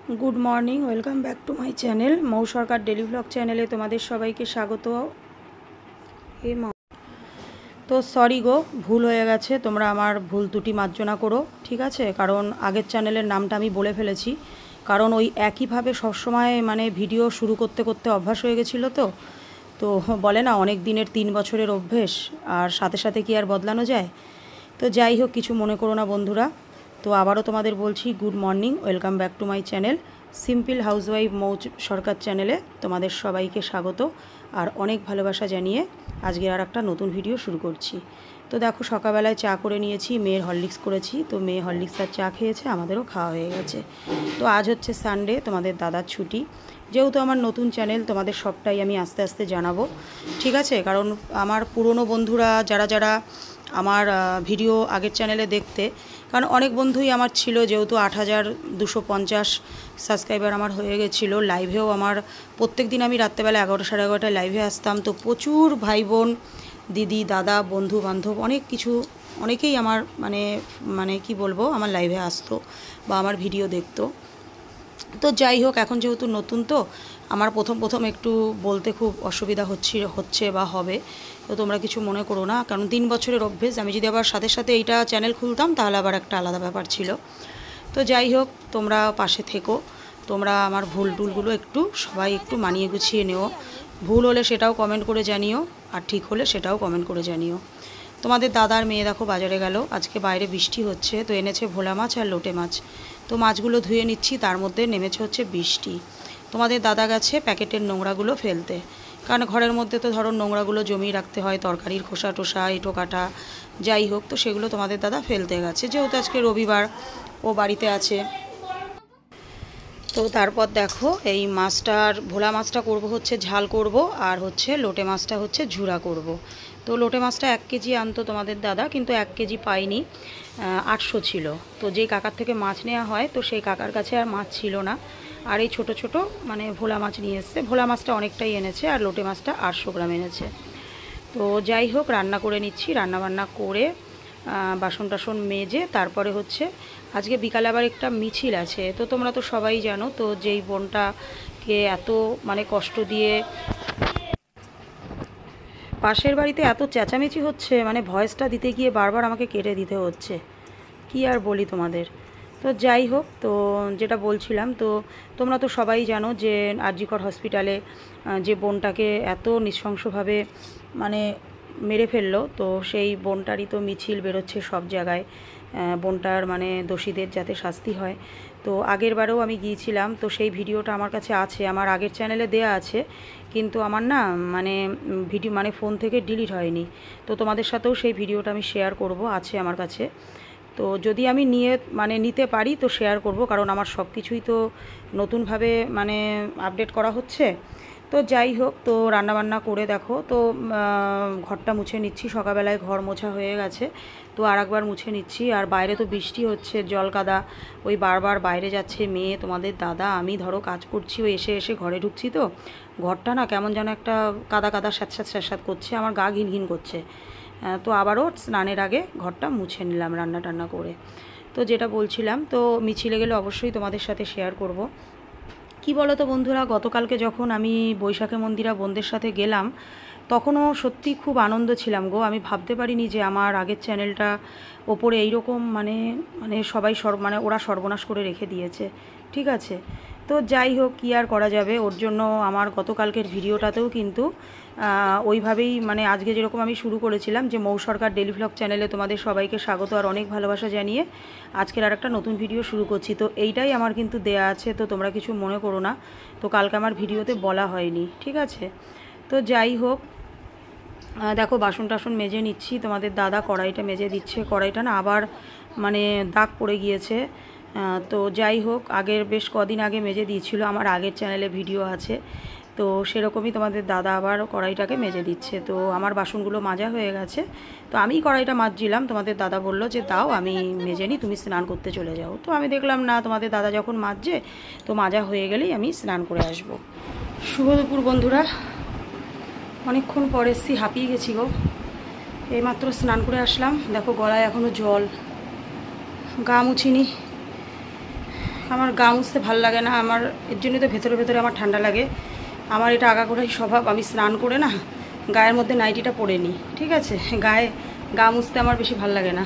Good morning welcome back to my channel Mau Sarkar daily blog चैनले तुम्हारे सबाइके स्वागत। तो सरि गो भूल हो गेछे, तोमरा आमार भूल त्रुटि मार्जना करो, ठीक है। कारण आगेर चैनलेर नामटा आमी बोले फेलेछि, कारण ओई एकई भावे सब समय माने भिडियो शुरू करते करते अभ्यास हो गेछिलो। तो बोले ना अनेक दिनेर 3 बछरेर अभ्यास और साथे साथे कि आर बदलानो जाए। तो যাই হোক কিছু মনে করো না বন্ধুরা। তো আবারও তোমাদের বলছি good morning welcome back to my channel simple housewife Mou Sarkar চ্যানেলে তোমাদের সবাইকে স্বাগত আর অনেক ভালোবাসা জানিয়ে আজকে আর একটা নতুন ভিডিও শুরু করছি। তো দেখো সকালবেলায় চা করে নিয়েছি, মেয়ের হরলিক্স করেছি, তো মেয়ে হরলিক্স আর চা খেয়েছে, আমাদেরও খাওয়া হয়ে গেছে। তো আজ হচ্ছে সানডে, তোমাদের দাদার ছুটি, যেহেতু আমার নতুন চ্যানেল তোমাদের সবটাই আমি আস্তে আস্তে জানাবো, ঠিক আছে। কারণ আমার পুরনো বন্ধুরা যারা যারা আমার ভিডিও আগের চ্যানেলে দেখতে, কারণ অনেক বন্ধুই আমার ছিল, যেহেতু 8250 সাবস্ক্রাইবার আমার হয়ে গেছিলো। লাইভেও আমার প্রত্যেক দিন আমি রাত্রেবেলা 11টা সাড়ে 11টায় লাইভে আসতাম। তো প্রচুর ভাই বোন দিদি দাদা বন্ধু বান্ধব অনেকেই আমার মানে কি বলবো আমার লাইভে আসতো বা আমার ভিডিও দেখতো। তো যাই হোক এখন যেহেতু নতুন, তো আমার প্রথম একটু বলতে খুব অসুবিধা হচ্ছে বা হবে, তো তোমরা কিছু মনে করো না। কারণ 3 বছরের অভ্যেস, আমি যদি আবার সাথে সাথে এইটা চ্যানেল খুলতাম তাহলে আবার একটা আলাদা ব্যাপার ছিল। তো যাই হোক তোমরা পাশে থেকো, তোমরা আমার ভুল টুলগুলো একটু সবাই একটু মানিয়ে গুছিয়ে নিও। ভুল হলে সেটাও কমেন্ট করে জানিও, আর ঠিক হলে সেটাও কমেন্ট করে জানিও। তোমাদের দাদার মেয়ে দেখো বাজারে গেল, আজকে বাইরে বৃষ্টি হচ্ছে, তো এনেছে ভোলা মাছ আর লোটে মাছ। তো মাছগুলো ধুয়ে নিচ্ছি, তার মধ্যে নেমেছে হচ্ছে বৃষ্টি। তোমাদের দাদা গেছে প্যাকেটের নোংরাগুলো ফেলতে, কারণ ঘরের মধ্যে তো ধরো নোংরাগুলো জমিয়ে রাখতে হয়, তরকারির খোসা টোসা এঁটো কাটা যাই হোক, তো সেগুলো তোমাদের দাদা ফেলতে গেছে, যেহেতু আজকে রবিবার ও বাড়িতে আছে। তো তারপর দেখো এই মাছটার ভোলা মাছটা করব হচ্ছে ঝাল করব, আর হচ্ছে লোটে মাছটা হচ্ছে ঝুরা করব। তো লোটে মাছটা 1 কেজি আনতো তোমাদের দাদা, কিন্তু 1 কেজি পাইনি, 800 ছিল। তো যেই কাকার থেকে মাছ নেওয়া হয়, তো সেই কাকার কাছে আর মাছ ছিল না, আর এই ছোটো ছোটো মানে ভোলা মাছ নিয়ে এসছে। ভোলা মাছটা অনেকটাই এনেছে, আর লোটে মাছটা 800 গ্রাম এনেছে। তো যাই হোক রান্না করে নিচ্ছি, রান্নাবান্না করে বাসন টাসন মেজে তারপরে হচ্ছে আজকে বিকালে আবার একটা মিছিল আছে। তো তোমরা তো সবাই জানো, তো যেই বোনটাকে এত মানে কষ্ট দিয়ে পাশের বাড়িতে এত চেঁচামেচি হচ্ছে, মানে ভয়েসটা দিতে গিয়ে বারবার আমাকে কেটে দিতে হচ্ছে, কি আর বলি তোমাদের। তো যাই হোক, তো যেটা বলছিলাম, তো তোমরা তো সবাই জানো যে আরজিকর হসপিটালে যে বোনটাকে এত নৃশংসভাবে মানে মেরে ফেললো, তো সেই বোনটারই তো মিছিল বেরোচ্ছে সব জায়গায়, বোনটার মানে দোষীদের যাতে শাস্তি হয়। তো আগের বারেও আমি গিয়েছিলাম, তো সেই ভিডিওটা আমার কাছে আছে, আমার আগের চ্যানেলে দেয়া আছে, কিন্তু আমার না মানে ভিডিও মানে ফোন থেকে ডিলিট হয়নি। তো তোমাদের সাথেও সেই ভিডিওটা আমি শেয়ার করব, আছে আমার কাছে। তো যদি আমি নিতে পারি তো শেয়ার করব, কারণ আমার সব কিছুই তো নতুনভাবে মানে আপডেট করা হচ্ছে। তো যাই হোক, তো রান্নাবান্না করে দেখো, তো ঘরটা মুছে নিচ্ছি, সকালবেলায় ঘর মোছা হয়ে গেছে, তো আর একবার মুছে নিচ্ছি। আর বাইরে তো বৃষ্টি হচ্ছে, জল কাদা, ওই বারবার বাইরে যাচ্ছে মেয়ে, তোমাদের দাদা, আমি ধরো কাজ করছি, ওই এসে এসে ঘরে ঢুকছি, তো ঘরটা না কেমন যেন একটা কাদা কাদা স্যাঁতস্যাঁত করছে, আমার গা ঘিন ঘিন করছে। তো আবারও স্নানের আগে ঘরটা মুছে নিলাম রান্না টান্না করে। তো যেটা বলছিলাম, তো মিছিলে গেলে অবশ্যই তোমাদের সাথে শেয়ার করব। কি বলো তো বন্ধুরা, গতকালকে যখন আমি বৈশাখী মন্দিরা বোনদের সাথে গেলাম, তখনও সত্যি খুব আনন্দ ছিলাম গো। আমি ভাবতে পারিনি যে আমার আগের চ্যানেলটা ওপরে এইরকম মানে সবাই মানে ওরা সর্বনাশ করে রেখে দিয়েছে, ঠিক আছে। তো যাই হোক কী আর করা যাবে, ওর জন্য আমার গতকালকের ভিডিওটাতেও কিন্তু ওইভাবেই মানে আজকে যেরকম আমি শুরু করেছিলাম যে মৌ সরকার ডেলি ব্লগ চ্যানেলে তোমাদের সবাইকে স্বাগত আর অনেক ভালোবাসা জানিয়ে আজকের আর একটা নতুন ভিডিও শুরু করছি। তো এইটাই আমার কিন্তু দেয়া আছে, তো তোমরা কিছু মনে করো না, তো কালকে আমার ভিডিওতে বলা হয়নি, ঠিক আছে। তো যাই হোক দেখো বাসন টাসন মেজে নিচ্ছি, তোমাদের দাদা কড়াইটা মেজে দিচ্ছে, কড়াইটা না আবার মানে দাগ পড়ে গিয়েছে। তো যাই হোক বেশ কদিন আগে মেজে দিয়েছিল, আমার আগের চ্যানেলে ভিডিও আছে, তো সেরকমই তোমাদের দাদা আবার কড়াইটাকে মেজে দিচ্ছে। তো আমার বাসনগুলো মাজা হয়ে গেছে, তো আমি কড়াইটা মাজছিলাম, তোমাদের দাদা বললো যে দাও আমি মেজে নিই, তুমি স্নান করতে চলে যাও। তো আমি দেখলাম না, তোমাদের দাদা যখন মাজছে তো মাজা হয়ে গেলেই আমি স্নান করে আসব। শুভ দুপুর বন্ধুরা, অনেকক্ষণ পর এসছি, হাঁপিয়ে গেছি গো, এইমাত্র স্নান করে আসলাম। দেখো গলায় এখনও জল, গা মুছিনি, আমার গা মুছতে ভালো লাগে না, আমার এর জন্যই তো ভেতরে ভেতরে আমার ঠান্ডা লাগে। আমার এটা আগাগোড়াই স্বভাব, আমি স্নান করে না গায়ের মধ্যে নাইটিটা পরে নিই, ঠিক আছে? গায়ে গা মুছতে আমার বেশি ভালো লাগে না,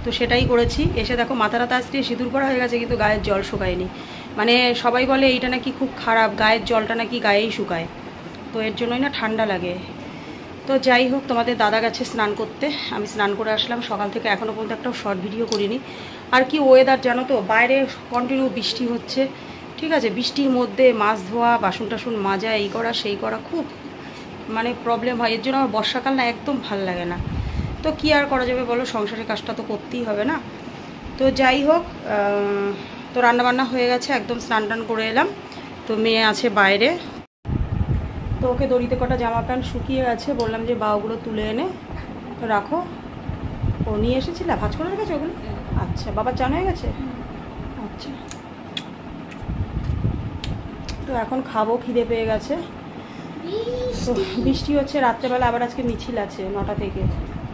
তো সেটাই করেছি। এসে দেখো মাথা টাথা আসতে সিঁদুর করা হয়ে গেছে, কিন্তু গায়ের জল শুকায়নি। মানে সবাই বলে এইটা নাকি খুব খারাপ, গায়ের জলটা নাকি গায়েই শুকায়, তো এর জন্যই না ঠান্ডা লাগে। তো যাই হোক, তোমাদের দাদা গেছে স্নান করতে, আমি স্নান করে আসলাম। সকাল থেকে এখনও পর্যন্ত একটা শর্ট ভিডিও করিনি। আর কি ওয়েদার জানো তো, বাইরে কন্টিনিউ বৃষ্টি হচ্ছে, ঠিক আছে? বৃষ্টির মধ্যে মাছ ধোয়া, বাসন টাসন মাজা, এই করা সেই করা, খুব মানে প্রবলেম হয়। এর জন্য আমার বর্ষাকাল না একদম ভাল লাগে না। তো কি আর করা যাবে বলো, সংসারের কাজটা তো করতেই হবে না। তো যাই হোক, তো রান্নাবান্না হয়ে গেছে, একদম স্নান টান করে এলাম। তো মেয়ে আছে বাইরে, তো ওকে দড়িতে কটা জামা প্যান্ট শুকিয়ে গেছে, বললাম যে বাউগুলো তুলে এনে রাখো। ও নিয়ে এসেছিল, ভাজ করে রেখেছে ওগুলো? আচ্ছা, বাবার চান হয়ে গেছে? আচ্ছা, তো এখন খাবো, খিদে পেয়ে গেছে। তো বৃষ্টি হচ্ছে রাত্রেবেলা, আবার আজকে মিছিল আছে 9টা থেকে,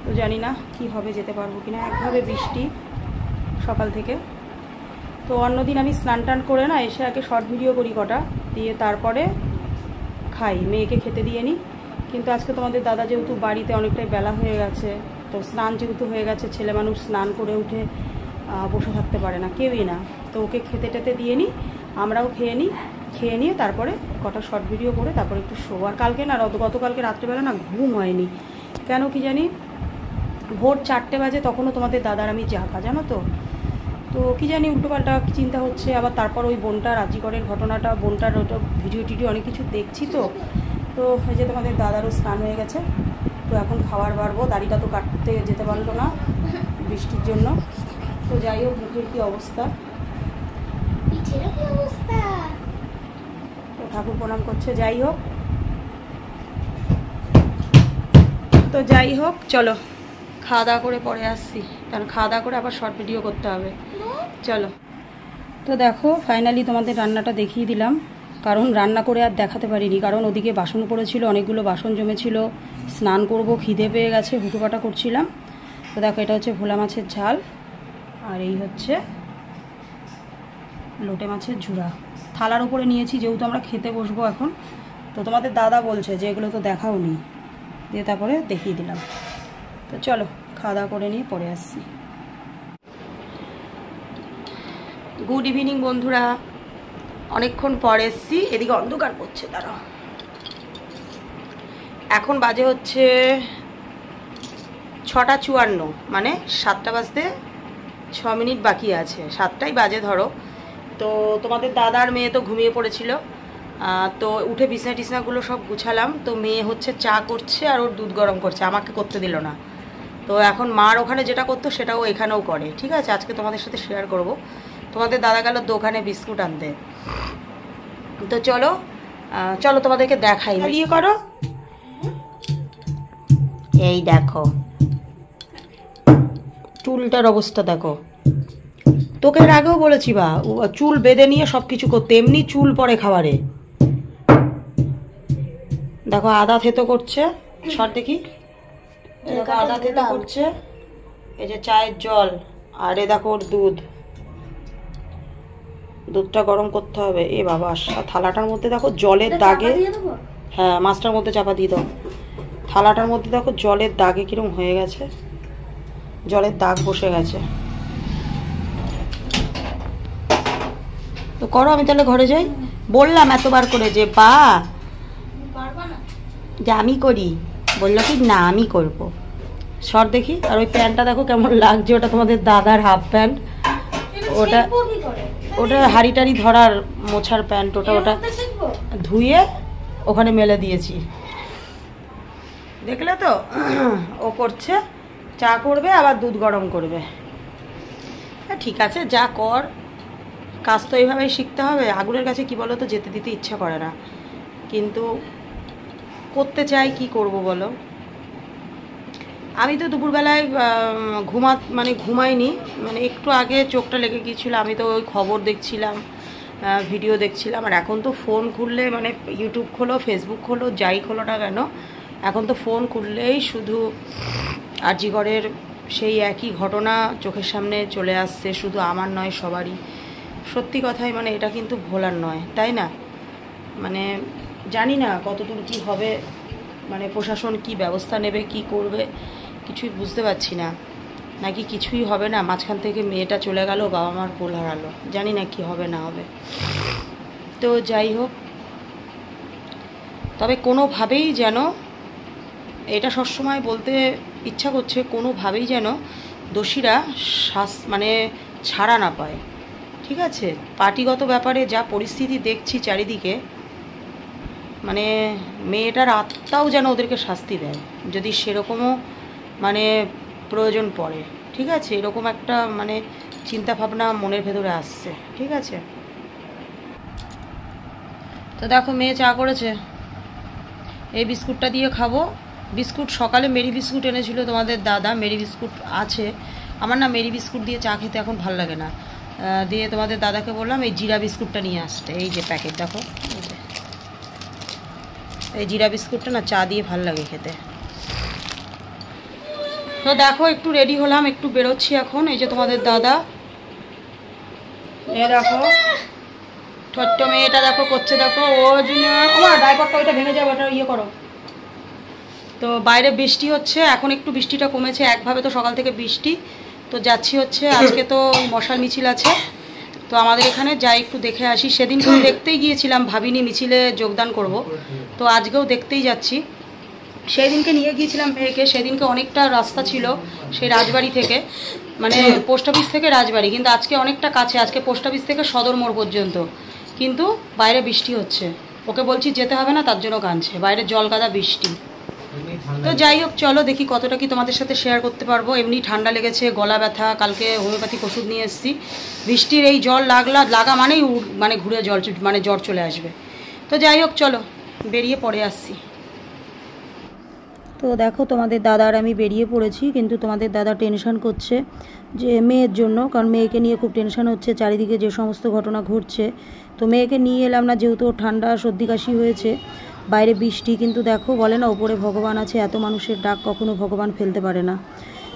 তো জানি না কি হবে, যেতে পারবো কিনা। একভাবে বৃষ্টি সকাল থেকে। তো অন্যদিন আমি স্নান টান করে না এসে আগে শর্ট ভিডিও করি কটা, দিয়ে তারপরে খাই, মেয়েকে খেতে দিয়ে নিই। কিন্তু আজকে তোমাদের দাদা যেহেতু বাড়িতে, অনেকটাই বেলা হয়ে গেছে, তো স্নান যেহেতু হয়ে গেছে, ছেলে মানুষ স্নান করে উঠে বসে থাকতে পারে না, কেউই না। তো ওকে খেতে টেতে দিয়ে নিই, আমরাও খেয়ে নিই। খেয়ে নিয়ে তারপরে কটা শর্ট ভিডিও করে তারপরে একটু শো। আর কালকে না, গতকালকে রাত্রেবেলা না ঘুম হয়নি, কেন কি জানি। ভোর 4টে বাজে, তখনও তোমাদের দাদার আমি জাগা, জানো তো। তো কী জানি উল্টোপাল্টা চিন্তা হচ্ছে। আবার তারপর ওই বোনটার রাজিকরের ঘটনাটা, বোনটার ওটা ভিডিও টিডিও অনেক কিছু দেখছি। তো এই যে তোমাদের দাদারও স্নান হয়ে গেছে, তো এখন খাবার বাড়বো। দাড়িটা তো কাটতে যেতে পারলো না বৃষ্টির জন্য। তো যাই হোক, মুখের কী অবস্থা, তো ঠাকুর প্রণাম করছে। যাই হোক, তো যাই হোক, চলো খাওয়া দাওয়া করে পরে আসছি, কারণ খাওয়া দাওয়া করে আবার শর্ট ভিডিও করতে হবে। চলো। তো দেখো, ফাইনালি তোমাদের রান্নাটা দেখিয়ে দিলাম, কারণ রান্না করে আর দেখাতে পারিনি, কারণ ওদিকে বাসন পড়েছিল, অনেকগুলো বাসন জমেছিল। স্নান করব, খিদে পেয়ে গেছে, হুটোপাটা করছিলাম। তো দেখো, এটা হচ্ছে ভোলা মাছের ঝাল, আর এই হচ্ছে লোটে মাছের ঝুড়া। থালার উপরে নিয়েছি, যেহেতু আমরা খেতে বসবো এখন। তো তোমাদের দাদা বলছে যে এগুলো তো দেখাও নি, দিয়ে তারপরে দেখিয়ে দিলাম। তো চলো খাওয়া দাওয়া করে নিয়ে পরে আসছি। গুড ইভিনিং বন্ধুরা, অনেকক্ষণ পর এসছি। এদিকে অন্ধকার পড়ছে, তারা এখন বাজে হচ্ছে 6:54, মানে 7টা বাজতে 6 মিনিট বাকি আছে, 7টাই বাজে ধরো। তো তোমাদের দাদার মেয়ে তো ঘুমিয়ে পড়েছিল, তো উঠে বিছনা টিছনাগুলো সব গুছালাম। তো মেয়ে হচ্ছে চা করছে আর ওর দুধ গরম করছে, আমাকে করতে দিল না। তো এখন মার ওখানে যেটা করতো সেটাও এখানেও করে, ঠিক আছে? আজকে তোমাদের সাথে শেয়ার করব। তোমাদের দাদা গেল দোকানে বিস্কুট আনতে। তো চলো চলো তোমাদেরকে দেখাই। ইয়ে করো, এই দেখো চুলটার অবস্থা দেখো। তোকে এর আগেও বলেছি বা, চুল বেঁধে নিয়ে সব কিছু করতে, এমনি চুল পরে খাবারে। দেখো আদা থেতো করছে, সর দেখি, দেখো আদা থেতো করছে। এই যে চায়ের জল, আর এ দেখো ওর দুধ, দুধটা গরম করতে হবে। এ বাবা, থালাটার মধ্যে দেখো জলের দাগে, হ্যাঁ মাছটার মধ্যে চাপা দিয়ে দাও। থালাটার মধ্যে দেখো জলের দাগে কিরম হয়ে গেছে, জলের দাগ বসে গেছে। তো করো, আমি তাহলে ঘরে যাই। বললাম এতবার করে যে বা, যে আমি করি, বললো কি না আমি করব। সর দেখি। আর ওই প্যান্টটা দেখো কেমন লাগছে, ওটা তোমাদের দাদার হাফ প্যান্ট, ওটা ওটা হাড়ি টাড়ি ধরার মোছার প্যান্ট, ওটা ধুয়ে ওখানে মেলে দিয়েছি, দেখলে তো। ও করছে, চা করবে আবার দুধ গরম করবে। ঠিক আছে, যা কর, কাজ তো এইভাবেই শিখতে হবে। আগুনের কাছে কি বলো তো, যেতে দিতে ইচ্ছা করে না, কিন্তু করতে চাই, কি করব বলো। আমি তো দুপুরবেলায় ঘুমাইনি, মানে একটু আগে চোখটা লেগে গিয়েছিল। আমি তো ওই খবর দেখছিলাম, ভিডিও দেখছিলাম। আর এখন তো ফোন খুললে, মানে ইউটিউব খোলো, ফেসবুক খোলো, যাই খোলো না কেন, এখন তো ফোন খুললেই শুধু আরজিকরের সেই একই ঘটনা চোখের সামনে চলে আসছে। শুধু আমার নয়, সবারই। সত্যি কথাই মানে এটা কিন্তু ভোলার নয়, তাই না? মানে জানি না কতদূর কি হবে, মানে প্রশাসন কি ব্যবস্থা নেবে, কি করবে কিছুই বুঝতে পারছি না। নাকি কিছুই হবে না, মাঝখান থেকে মেয়েটা চলে গেল, বাবা মার কোল হারালো, জানি না কি হবে না হবে। তো যাই হোক, তবে কোনোভাবেই যেন, এটা সবসময় বলতে ইচ্ছা করছে, কোনোভাবেই যেন দোষীরা মানে ছাড়া না পায়, ঠিক আছে? পার্টিগত ব্যাপারে যা পরিস্থিতি দেখছি চারিদিকে, মানে মেয়েটার আত্মাও যেন ওদেরকে শাস্তি দেয়, যদি সেরকমও মানে প্রয়োজন পড়ে, ঠিক আছে? এরকম একটা মানে চিন্তা ভাবনা মনের ভেতরে আসছে, ঠিক আছে? তো দেখো মেয়ে চা করেছে, এই বিস্কুটটা দিয়ে খাবো। বিস্কুট সকালে মেরি বিস্কুট এনেছিল তোমাদের দাদা, মেরি বিস্কুট আছে, আমার না মেরি বিস্কুট দিয়ে চা খেতে এখন ভালো লাগে না, দিয়ে তোমাদের দাদাকে বললাম এই জিরা বিস্কুটটা নিয়ে আসতে, এই যে প্যাকেট দেখো, এই জিরা বিস্কুটটা না চা দিয়ে ভালো লাগে খেতে। তো দেখো একটু রেডি হলাম, একটু বেরোচ্ছি এখন। এই যে তোমাদের দাদা, এ দেখো ছোট্ট মেয়েটা দেখো করছে, দেখো ও ডাইপারটা ওইটা ভেঙে যাবে, ওটা ইয়ে করো। তো বাইরে বৃষ্টি হচ্ছে, এখন একটু বৃষ্টিটা কমেছে, একভাবে তো সকাল থেকে বৃষ্টি। তো যাচ্ছি হচ্ছে, আজকে তো মশাল মিছিল আছে, তো আমাদের এখানে যাই একটু দেখে আসি। সেদিনকে দেখতেই গিয়েছিলাম, ভাবিনি মিছিলে যোগদান করব, তো আজকেও দেখতেই যাচ্ছি। সেই দিনকে নিয়ে গিয়েছিলাম মেয়েকে, সেদিনকে অনেকটা রাস্তা ছিল সেই রাজবাড়ি থেকে, মানে পোস্ট অফিস থেকে রাজবাড়ি, কিন্তু আজকে অনেকটা কাছে, আজকে পোস্ট অফিস থেকে সদর মোড় পর্যন্ত, কিন্তু বাইরে বৃষ্টি হচ্ছে। ওকে বলছি যেতে হবে না, তার জন্য কাঁদছে, বাইরে জল কাদা বৃষ্টি। তো যাই হোক, চলো দেখি কতটা কি তোমাদের সাথে শেয়ার করতে পারবো। এমনি ঠান্ডা লেগেছে, গলা ব্যথা, কালকে হোমিওপ্যাথিক ওষুধ নিয়ে এসেছি, বৃষ্টির এই জল লাগা মানেই মানে ঘুরে মানে জ্বর চলে আসবে। তো যাই হোক, চলো বেরিয়ে পড়ে আসছি। তো দেখো তোমাদের দাদা আর আমি বেরিয়ে পড়েছি, কিন্তু তোমাদের দাদা টেনশন করছে যে মেয়ের জন্য, কারণ মেয়েকে নিয়ে খুব টেনশন হচ্ছে, চারিদিকে যে সমস্ত ঘটনা ঘটছে। তো মেয়েকে নিয়ে এলাম না, যেহেতু ঠান্ডা সর্দি কাশি হয়েছে, বাইরে বৃষ্টি, কিন্তু দেখো বলে না ওপরে ভগবান আছে, এত মানুষের ডাক কখনো ভগবান ফেলতে পারে না।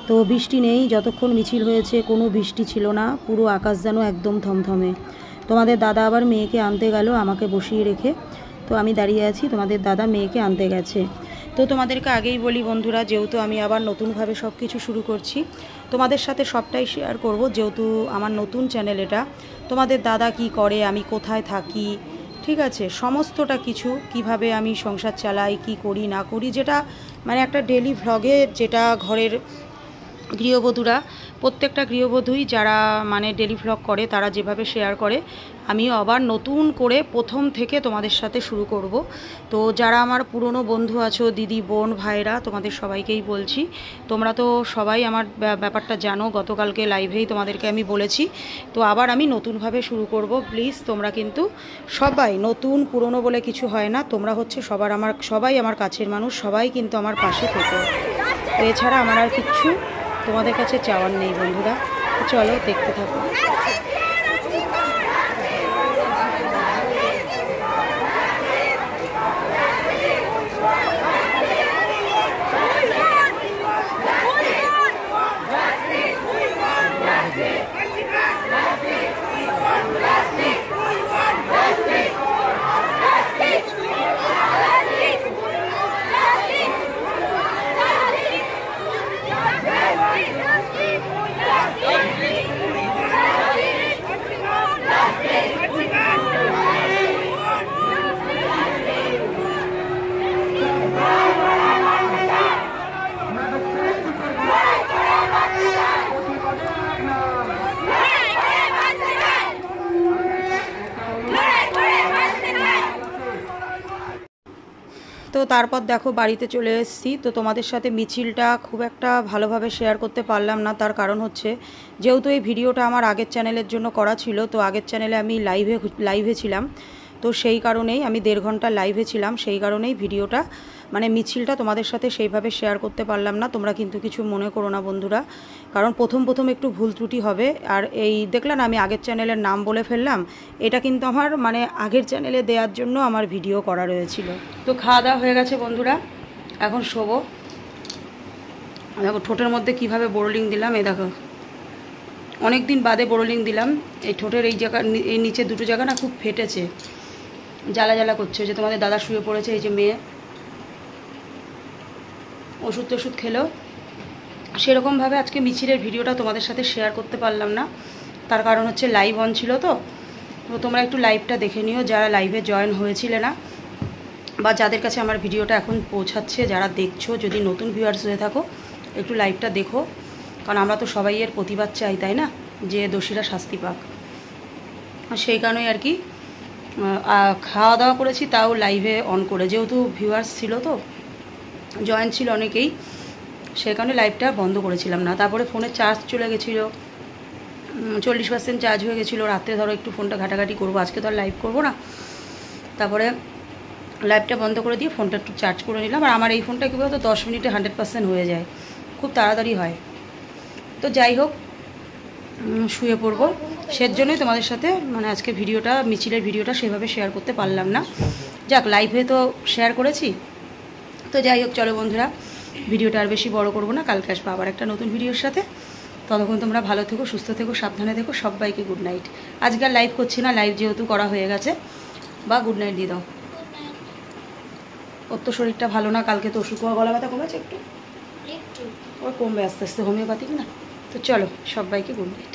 তো বৃষ্টি নেই, যতক্ষণ মিছিল হয়েছে কোনো বৃষ্টি ছিল না, পুরো আকাশ যেন একদম থমথমে। তোমাদের দাদা আবার মেয়েকে আনতে গেল আমাকে বসিয়ে রেখে, তো আমি দাঁড়িয়ে আছি, তোমাদের দাদা মেয়েকে আনতে গেছে। তো তোমাদেরকে আগেই বলি বন্ধুরা, যেহেতু আমি আবার নতুনভাবে সব কিছু শুরু করছি, তোমাদের সাথে সবটাই শেয়ার করব, যেহেতু আমার নতুন চ্যানেল এটা। তোমাদের দাদা কি করে, আমি কোথায় থাকি, ঠিক আছে, সমস্তটা কিছু, কিভাবে আমি সংসার চালাই, কি করি না করি, যেটা মানে একটা ডেলি ভ্লগে, যেটা ঘরের গৃহবধূরা, প্রত্যেকটা গৃহবধূই যারা মানে ডেলি ভ্লগ করে, তারা যেভাবে শেয়ার করে, আমিও আবার নতুন করে প্রথম থেকে তোমাদের সাথে শুরু করব। তো যারা আমার পুরনো বন্ধু আছো, দিদি বোন ভাইরা, তোমাদের সবাইকেই বলছি, তোমরা তো সবাই আমার ব্যাপারটা জানো, গতকালকে লাইভেই তোমাদেরকে আমি বলেছি, তো আবার আমি নতুনভাবে শুরু করব। প্লিজ তোমরা কিন্তু সবাই, নতুন পুরনো বলে কিছু হয় না, তোমরা হচ্ছে সবাই আমার কাছের মানুষ, সবাই কিন্তু আমার পাশে থেকে, এছাড়া আমার আর কিচ্ছু তোমাদের কাছে চাওয়ার নেই বন্ধুরা। চলো দেখতে থাকো। তো তারপর দেখো বাড়িতে চলে এসেছি। তো তোমাদের সাথে মিছিলটা খুব একটা ভালোভাবে শেয়ার করতে পারলাম না, তার কারণ হচ্ছে যেহেতু এই ভিডিওটা আমার আগের চ্যানেলের জন্য করা ছিল, তো আগের চ্যানেলে আমি লাইভে ছিলাম, তো সেই কারণেই আমি 1.5 ঘন্টা লাইভে ছিলাম, সেই কারণেই ভিডিওটা মানে মিছিলটা তোমাদের সাথে সেইভাবে শেয়ার করতে পারলাম না। তোমরা কিন্তু কিছু মনে করো না বন্ধুরা, কারণ প্রথম একটু ভুল ত্রুটি হবে। আর এই দেখলাম আমি আগের চ্যানেলের নাম বলে ফেললাম, এটা কিন্তু আমার মানে আগের চ্যানেলে দেওয়ার জন্য আমার ভিডিও করা রয়েছিল। তো খাওয়া দাওয়া হয়ে গেছে বন্ধুরা, এখন শোবো। দেখো ঠোঁটের মধ্যে কিভাবে বোর্ডিং দিলাম, এই দেখো অনেক দিন বাদে বোরোলিন দিলাম। এই ঠোঁটের এই জায়গা, এই নিচে দুটো জায়গা না খুব ফেটেছে, জ্বালা জ্বালা করছে। যে তোমাদের দাদা শুয়ে পড়েছে, এই যে মেয়ে ওষুধ টষুধ খেলেও সেরকমভাবে আজকে মিছিলের ভিডিওটা তোমাদের সাথে শেয়ার করতে পারলাম না। তার কারণ হচ্ছে লাইভ অন ছিল, তো তোমরা একটু লাইভটা দেখে নিও যারা লাইভে জয়েন হয়েছিলে না, বা যাদের কাছে আমার ভিডিওটা এখন পৌঁছাচ্ছে, যারা দেখছো, যদি নতুন ভিউয়ার্স হয়ে থাকো একটু লাইভটা দেখো, কারণ আমরা তো সবাই এর প্রতিবাদ চাই, তাই না, যে দোষীরা শাস্তি পাক। সেই কারণেই আর কি খাওয়া দাওয়া করেছি, তাও লাইভে অন করে, যেহেতু ভিউয়ার্স ছিল, তো জয়েন ছিল অনেকেই, সেই কারণে লাইভটা বন্ধ করেছিলাম না। তারপরে ফোনে চার্জ চলে গেছিলো, 40% চার্জ হয়ে গেছিলো। রাত্রে ধরো একটু ফোনটা ঘাটাঘাটি করবো, আজকে তো আর লাইভ করবো না, তারপরে লাইভটা বন্ধ করে দিয়ে ফোনটা একটু চার্জ করে নিলাম। আর আমার এই ফোনটা কী বলতো 10 মিনিটে 100% হয়ে যায়, খুব তাড়াতাড়ি হয়। তো যাই হোক, শুয়ে পড়বো, সেজন্যই তোমাদের সাথে মানে আজকে ভিডিওটা, মিছিলের ভিডিওটা সেভাবে শেয়ার করতে পারলাম না। যাক, লাইভে তো শেয়ার করেছি। তো যাই হোক, চলো বন্ধুরা, ভিডিওটা আর বেশি বড় করবো না, কালকে আসবো আবার একটা নতুন ভিডিওর সাথে। ততক্ষণ তোমরা ভালো থেকো, সুস্থ থেকো, সাবধানে থেকো, সবাইকে গুড নাইট। আজকে আর লাইভ করছি না, লাইভ যেহেতু করা হয়ে গেছে, বা গুড নাইট দিয়ে দাও। ওর তো শরীরটা ভালো না, কালকে তো ওষুধ খাওয়া, গলা ব্যথা কমেছে একটু, ওর কমবে আস্তে আস্তে, হোমিওপ্যাথিক না। তো চলো, সবাইকে গুড নাইট।